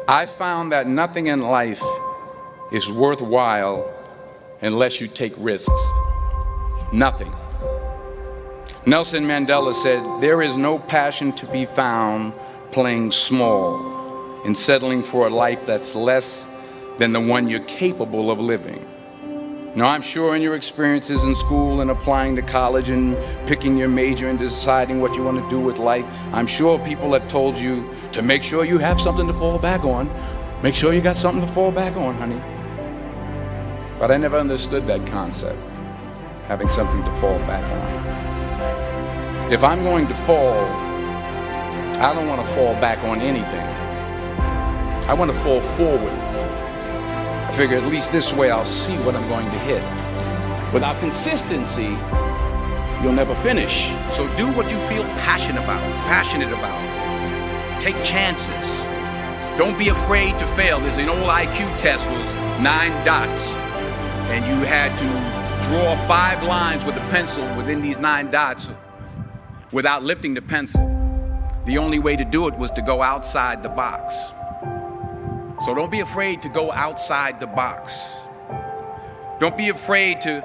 I found that nothing in life is worthwhile unless you take risks. Nothing. Nelson Mandela said, "There is no passion to be found playing small and settling for a life that's less than the one you're capable of living." Now, I'm sure in your experiences in school and applying to college and picking your major and deciding what you want to do with life, I'm sure people have told you to make sure you have something to fall back on. Make sure you got something to fall back on, honey. But I never understood that concept, having something to fall back on. If I'm going to fall, I don't want to fall back on anything. I want to fall forward. I figure at least this way I'll see what I'm going to hit. Without consistency, you'll never finish. So do what you feel passionate about. Take chances. Don't be afraid to fail. There's an old IQ test, was 9 dots, and you had to draw 5 lines with a pencil within these 9 dots without lifting the pencil. The only way to do it was to go outside the box. So don't be afraid to go outside the box. Don't be afraid to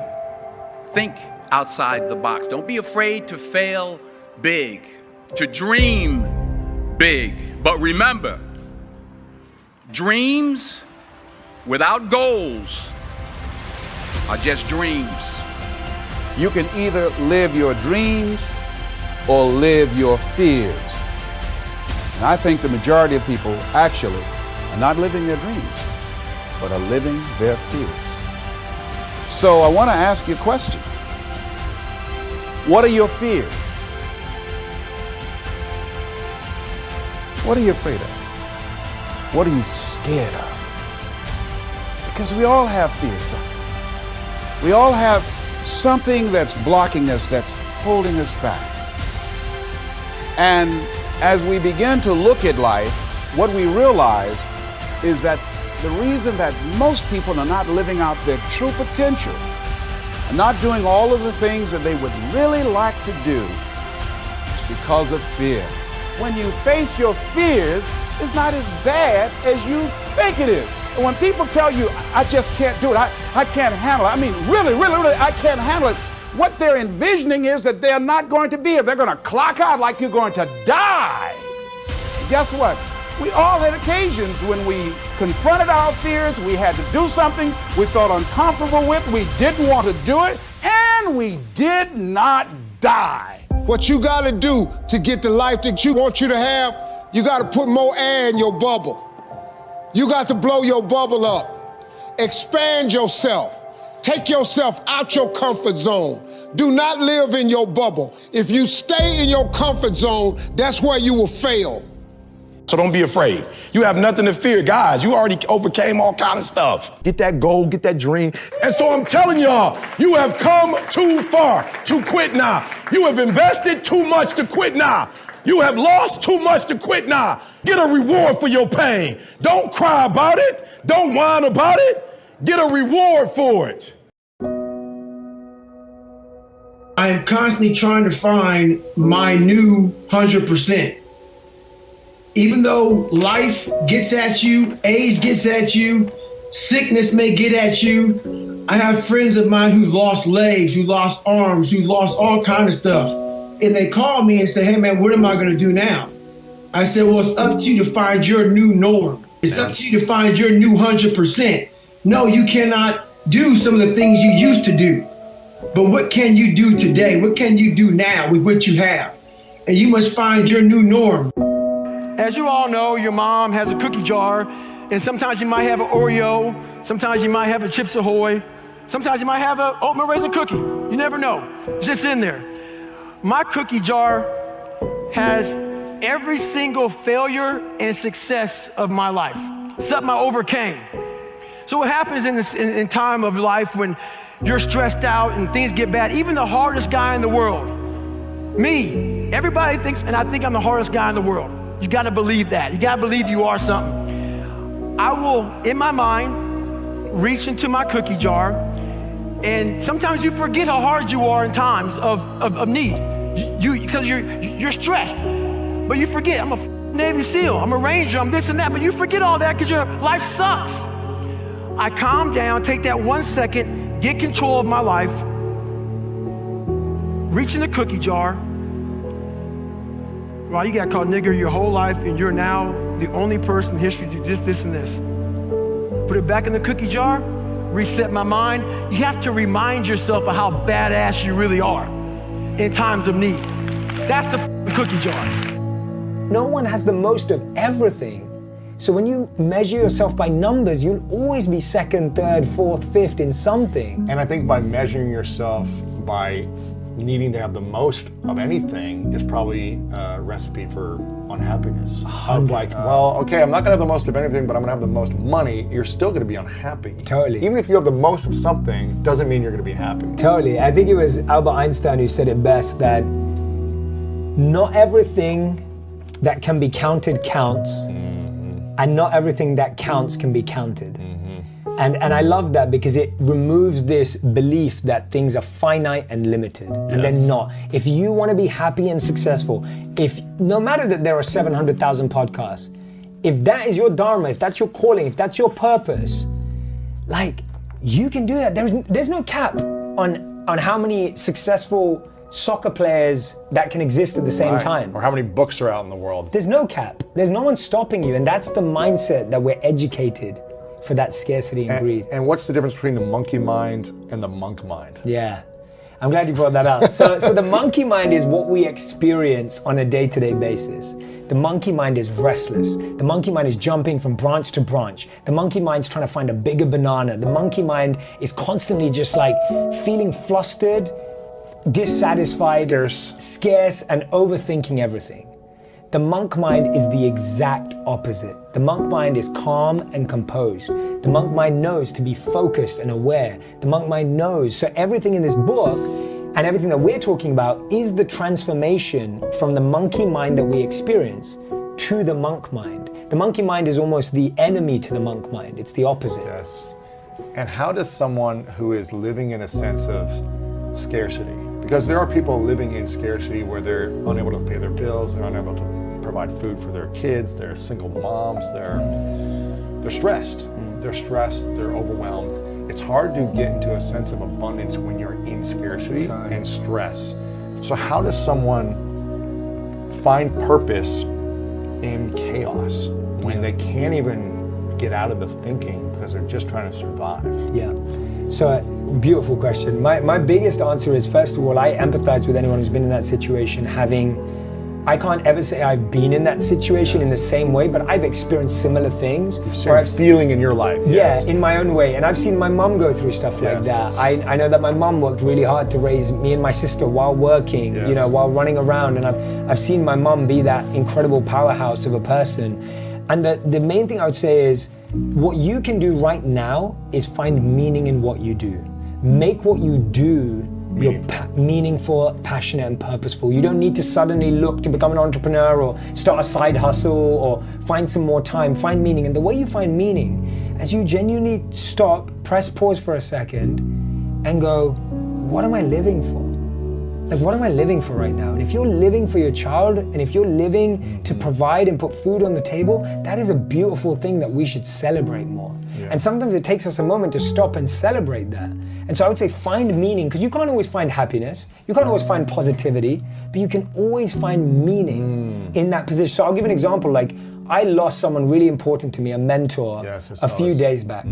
think outside the box. Don't be afraid to fail big, to dream big. But remember, dreams without goals are just dreams. You can either live your dreams or live your fears. And I think the majority of people actually are not living their dreams, but are living their fears. So I want to ask you a question. What are your fears? What are you afraid of? What are you scared of? Because we all have fears, don't we? We all have something that's blocking us, that's holding us back. And as we begin to look at life, what we realize is that the reason that most people are not living out their true potential and not doing all of the things that they would really like to do is because of fear. When you face your fears, it's not as bad as you think it is. And when people tell you, I just can't do it, I can't handle it, I mean, really, I can't handle it, what they're envisioning is that they're not going to be here. They're going to clock out like you're going to die. Guess what? We all had occasions when we confronted our fears, we had to do something we felt uncomfortable with, we didn't want to do it, and we did not die. What you got to do to get the life that you want you to have, you got to put more air in your bubble. You got to blow your bubble up. Expand yourself. Take yourself out your comfort zone. Do not live in your bubble. If you stay in your comfort zone, that's where you will fail. So don't be afraid. You have nothing to fear. Guys, you already overcame all kind of stuff. Get that goal, get that dream. And so I'm telling y'all, you have come too far to quit now. You have invested too much to quit now. You have lost too much to quit now. Get a reward for your pain. Don't cry about it. Don't whine about it. Get a reward for it. I am constantly trying to find my new 100%. Even though life gets at you, age gets at you, sickness may get at you. I have friends of mine who lost legs, who lost arms, who lost all kind of stuff. And they call me and say, hey man, what am I gonna do now? I said, well, it's up to you to find your new norm. It's up to you to find your new 100%. No, you cannot do some of the things you used to do. But what can you do today? What can you do now with what you have? And you must find your new norm. As you all know, your mom has a cookie jar, and sometimes you might have an Oreo, sometimes you might have a Chips Ahoy, sometimes you might have an oatmeal raisin cookie. You never know. It's just in there. My cookie jar has every single failure and success of my life, something I overcame. So what happens in time of life when you're stressed out and things get bad, even the hardest guy in the world, me, everybody thinks, and I think I'm the hardest guy in the world. You gotta believe that. You gotta believe you are something. I will, in my mind, reach into my cookie jar, and sometimes you forget how hard you are in times of need. Because you're stressed, but you forget, I'm a Navy SEAL, I'm a Ranger, I'm this and that, but you forget all that because your life sucks. I calm down, take that 1 second, get control of my life, reach in the cookie jar. Well, you got called nigger your whole life, and you're now the only person in history to do this, and this. Put it back in the cookie jar, reset my mind. You have to remind yourself of how badass you really are in times of need. That's the cookie jar. No one has the most of everything. So when you measure yourself by numbers, you'll always be second, third, fourth, fifth in something. And I think by measuring yourself by needing to have the most of anything is probably a recipe for unhappiness. Of like, well, okay, I'm not gonna have the most of anything, but I'm gonna have the most money. You're still gonna be unhappy. Totally. Even if you have the most of something, doesn't mean you're gonna be happy. Totally. I think it was Albert Einstein who said it best, that not everything that can be counted counts, and not everything that counts can be counted. And I love that because it removes this belief that things are finite and limited, and they're not. If you want to be happy and successful, if no matter that there are 700,000 podcasts, if that is your dharma, if that's your calling, if that's your purpose, like, you can do that. There's no cap on how many successful soccer players that can exist at the same time. Or how many books are out in the world. There's no cap. There's no one stopping you, and that's the mindset that we're educated for, that scarcity and greed. And what's the difference between the monkey mind and the monk mind? Yeah, I'm glad you brought that up. So the monkey mind is what we experience on a day-to-day basis. The monkey mind is restless. The monkey mind is jumping from branch to branch. The monkey mind's trying to find a bigger banana. The monkey mind is constantly just like feeling flustered, dissatisfied, scarce, and overthinking everything. The monk mind is the exact opposite. The monk mind is calm and composed. The monk mind knows to be focused and aware. The monk mind knows. So everything in this book and everything that we're talking about is the transformation from the monkey mind that we experience to the monk mind. The monkey mind is almost the enemy to the monk mind. It's the opposite. Yes. And how does someone who is living in a sense of scarcity, because there are people living in scarcity where they're unable to pay their bills, they're unable to provide food for their kids, they're single moms, they're stressed. They're stressed, they're overwhelmed. It's hard to get into a sense of abundance when you're in scarcity and stress. So how does someone find purpose in chaos when they can't even get out of the thinking because they're just trying to survive? Yeah. So, beautiful question. My biggest answer is, first of all, I empathize with anyone who's been in that situation, I can't ever say I've been in that situation in the same way, but I've experienced similar things. You've feeling in your life. Yeah, in my own way. And I've seen my mom go through stuff like that. I know that my mom worked really hard to raise me and my sister while working, while running around. And I've seen my mom be that incredible powerhouse of a person. And the main thing I would say is, what you can do right now is find meaning in what you do. Make what you do meaningful, passionate, and purposeful. You don't need to suddenly look to become an entrepreneur or start a side hustle or find some more time. Find meaning. And the way you find meaning, as you genuinely stop, press pause for a second, and go, what am I living for? Like, what am I living for right now? And if you're living for your child, and if you're living to provide and put food on the table, that is a beautiful thing that we should celebrate more. Yeah. And sometimes it takes us a moment to stop and celebrate that. And so I would say find meaning, because you can't always find happiness, you can't always find positivity, but you can always find meaning in that position. So I'll give an example. Like, I lost someone really important to me, a mentor, a few days back.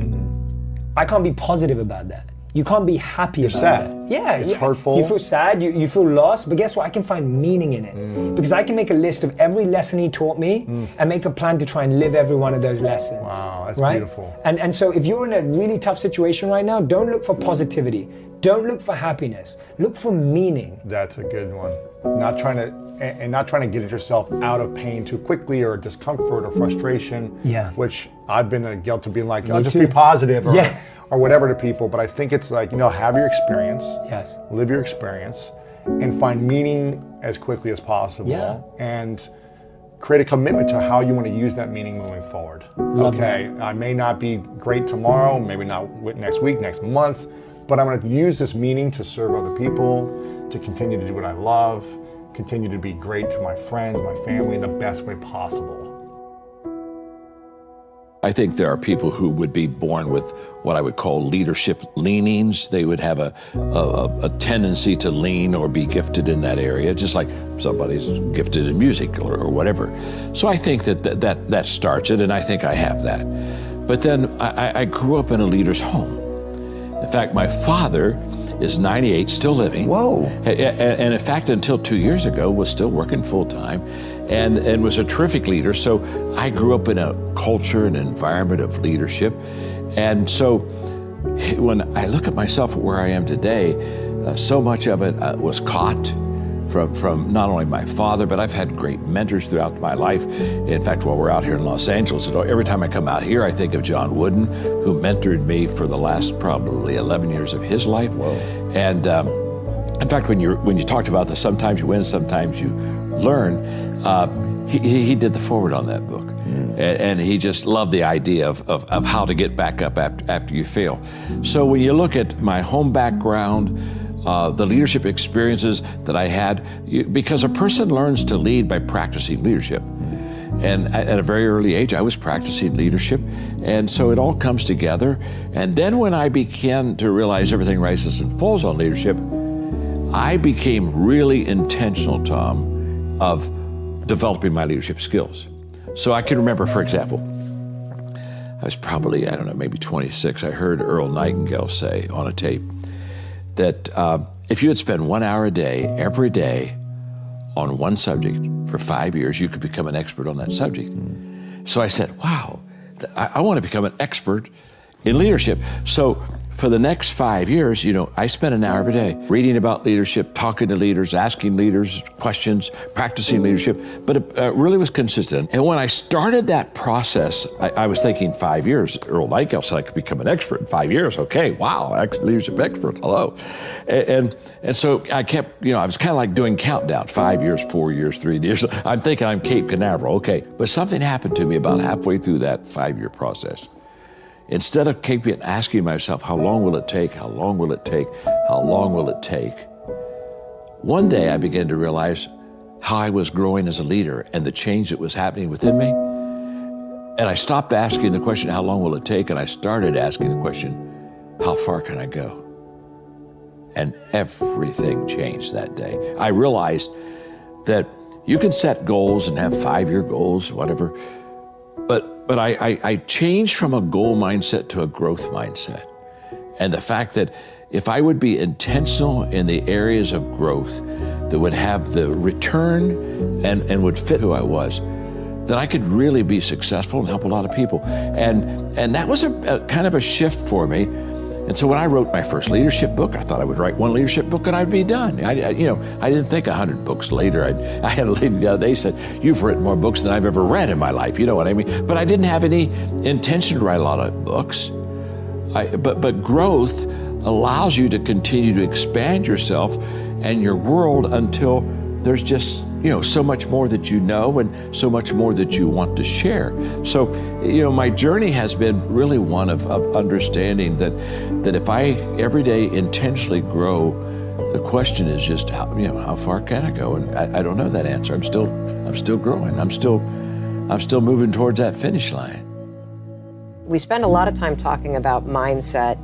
I can't be positive about that. You can't be happy about that. Yeah, it's hurtful. You feel sad, you feel lost, but guess what? I can find meaning in it. Because I can make a list of every lesson he taught me and make a plan to try and live every one of those lessons. Wow, that's beautiful. And so if you're in a really tough situation right now, don't look for positivity. Don't look for happiness. Look for meaning. That's a good one. Not trying to get yourself out of pain too quickly, or discomfort or frustration. Yeah. Which I've been guilty of being like, oh, just be positive. Or whatever to people, but I think it's like, have your experience, live your experience, and find meaning as quickly as possible, and create a commitment to how you want to use that meaning moving forward. I may not be great tomorrow, maybe not next week, next month, but I'm going to use this meaning to serve other people, to continue to do what I love, continue to be great to my friends, my family in the best way possible. I think there are people who would be born with what I would call leadership leanings. They would have a tendency to lean or be gifted in that area, just like somebody's gifted in music or whatever. So I think that starts it, and I think I have that. But then I grew up in a leader's home. In fact, my father is 98, still living. Whoa. And in fact, until 2 years ago, was still working full time and was a terrific leader. So I grew up in a culture and environment of leadership. And so when I look at myself where I am today, so much of it was caught from not only my father, but I've had great mentors throughout my life. In fact, while we're out here in Los Angeles, every time I come out here, I think of John Wooden, who mentored me for the last probably 11 years of his life. Whoa. And in fact, when you talked about the sometimes you win, sometimes you learn, he did the foreword on that book. And he just loved the idea of how to get back up after you fail. So when you look at my home background, the leadership experiences that I had, because a person learns to lead by practicing leadership. And at a very early age, I was practicing leadership. And so it all comes together. And then when I began to realize everything rises and falls on leadership, I became really intentional, Tom, of developing my leadership skills. So I can remember, for example, I was probably, maybe 26. I heard Earl Nightingale say on a tape that if you would spend 1 hour a day, every day, on one subject for 5 years, you could become an expert on that subject. So I said, wow, I want to become an expert in leadership. So for the next 5 years, I spent an hour every day reading about leadership, talking to leaders, asking leaders questions, practicing leadership, but it really was consistent. And when I started that process, I was thinking 5 years. Earl Nightingale said I could become an expert in 5 years. Okay, wow, leadership expert, hello. And so I kept, I was kind of like doing countdown, 5 years, 4 years, 3 years. I'm thinking I'm Cape Canaveral, okay. But something happened to me about halfway through that 5-year process. Instead of keeping asking myself, how long will it take? How long will it take? How long will it take? One day I began to realize how I was growing as a leader and the change that was happening within me. And I stopped asking the question, how long will it take? And I started asking the question, how far can I go? And everything changed that day. I realized that you can set goals and have 5-year goals, whatever, but I changed from a goal mindset to a growth mindset. And the fact that if I would be intentional in the areas of growth that would have the return and would fit who I was, that I could really be successful and help a lot of people. And that was a kind of a shift for me. And so when I wrote my first leadership book, I thought I would write one leadership book and I'd be done. I didn't think 100 books later. I had a lady the other day said, you've written more books than I've ever read in my life. You know what I mean? But I didn't have any intention to write a lot of books. But growth allows you to continue to expand yourself and your world until there's just, so much more that you know and so much more that you want to share. So, my journey has been really one of understanding that if I every day intentionally grow, the question is just how far can I go? And I don't know that answer. I'm still growing. I'm still moving towards that finish line. We spend a lot of time talking about mindset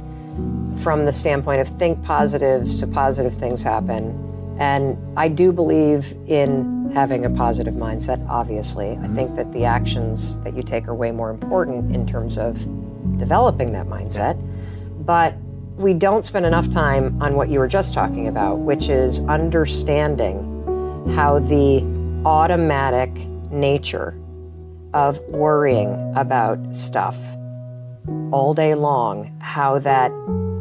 from the standpoint of think positive so positive things happen. And I do believe in having a positive mindset, obviously. I think that the actions that you take are way more important in terms of developing that mindset. But we don't spend enough time on what you were just talking about, which is understanding how the automatic nature of worrying about stuff all day long, how that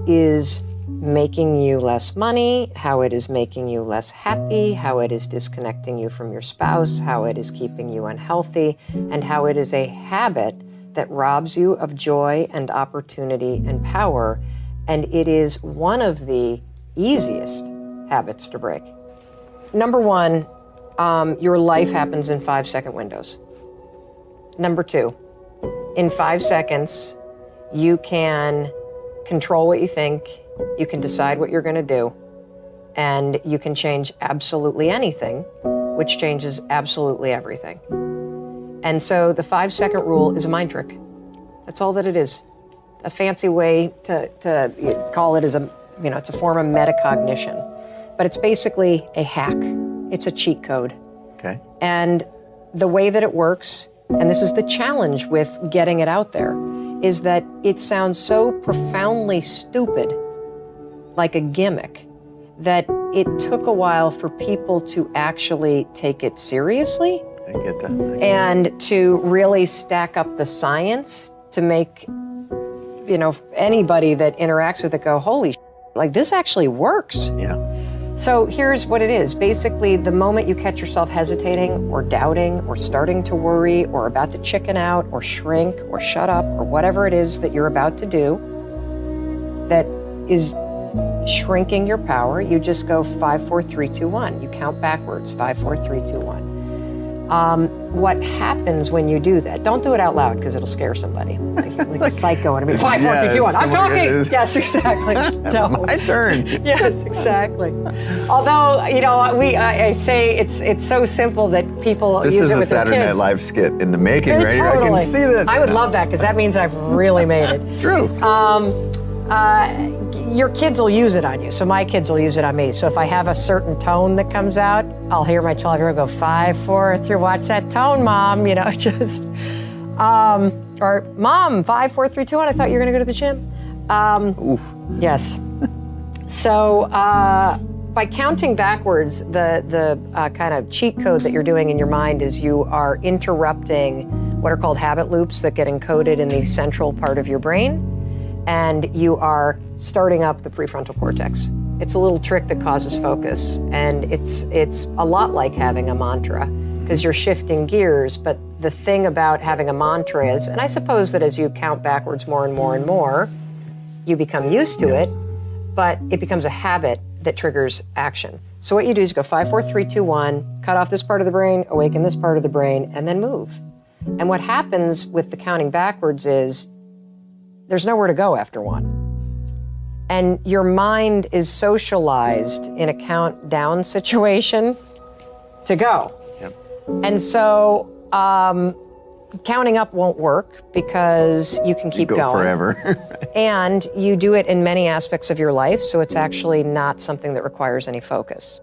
is making you less money, how it is making you less happy, how it is disconnecting you from your spouse, how it is keeping you unhealthy, and how it is a habit that robs you of joy and opportunity and power. And it is one of the easiest habits to break. Number one, your life happens in 5-second windows. Number two, in 5 seconds, you can control what you think, you can decide what you're going to do, and you can change absolutely anything, which changes absolutely everything. And so the 5-second rule is a mind trick. That's all that it is. A fancy way to call it is it's a form of metacognition, but it's basically a hack. It's a cheat code. Okay. And the way that it works, and this is the challenge with getting it out there, is that it sounds so profoundly stupid, like a gimmick, that it took a while for people to actually take it seriously. I get that. And to really stack up the science to make, anybody that interacts with it go, holy shit, like this actually works. Yeah. So here's what it is. Basically, the moment you catch yourself hesitating or doubting or starting to worry or about to chicken out or shrink or shut up or whatever it is that you're about to do that is shrinking your power, you just go 5, 4, 3, 2, 1. You count backwards, 5, 4, 3, 2, 1. What happens when you do that? Don't do it out loud because it'll scare somebody. Like a psycho, and it'll be 5, 4, 3, 2, 1. I'm talking. Yes, exactly. No. My turn. Yes, exactly. Although I say it's so simple that people This use is it a with their Saturday Night kids. Live skit in the making, right? Totally. I can see this. I would love that because that means I've really made it. True. Your kids will use it on you. So my kids will use it on me. So if I have a certain tone that comes out, I'll hear my 12-year-old go 5, 4, 3. Watch that tone, Mom. Just or Mom, 5, 4, 3, 2, 1. I thought you were going to go to the gym. Yes. So by counting backwards, the kind of cheat code that you're doing in your mind is you are interrupting what are called habit loops that get encoded in the central part of your brain. And you are starting up the prefrontal cortex. It's a little trick that causes focus, and it's a lot like having a mantra, because you're shifting gears, but the thing about having a mantra is, and I suppose that as you count backwards more and more and more, you become used to it, but it becomes a habit that triggers action. So what you do is you go 5, 4, 3, 2, 1, cut off this part of the brain, awaken this part of the brain, and then move. And what happens with the counting backwards is there's nowhere to go after 1. And your mind is socialized in a countdown situation to go. Yep. And so counting up won't work because you can keep go going. Forever. And you do it in many aspects of your life, so it's actually not something that requires any focus.